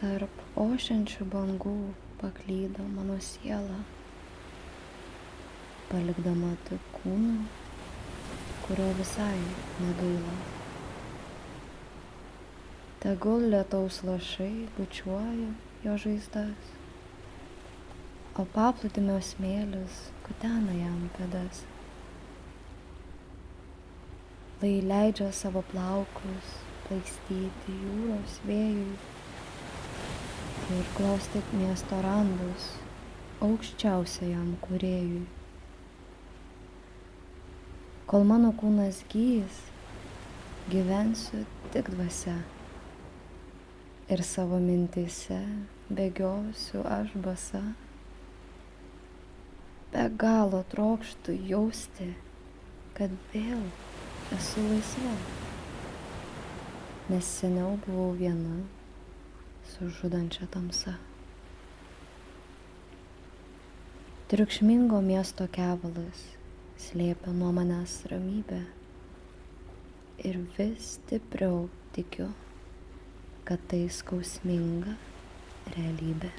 Tarp ošiančių bangų paklydo mano siela, palikdama tik kūną, kurio visai negaila. Tegul lietaus lašai bučiuoja jo žaizdas, o paplūdimio smėlis kutena jam pėdas. Lai leidžia savo plaukus plaikstyti jūros vėjui ir glostyt miesto randus aukščiausiajam kūrėjui. Kol mano kūnas gys, gyvensiu tik dvasia ir savo mintyse bėgiosiu aš basa. Be galo trokštu jausti, kad vėl esu laisva, nes seniau buvau viena su žudančia tamsa. Triukšmingo miesto kevalas slėpia nuo manęs ramybę ir vis stipriau tikiu, kad tai skausminga realybė.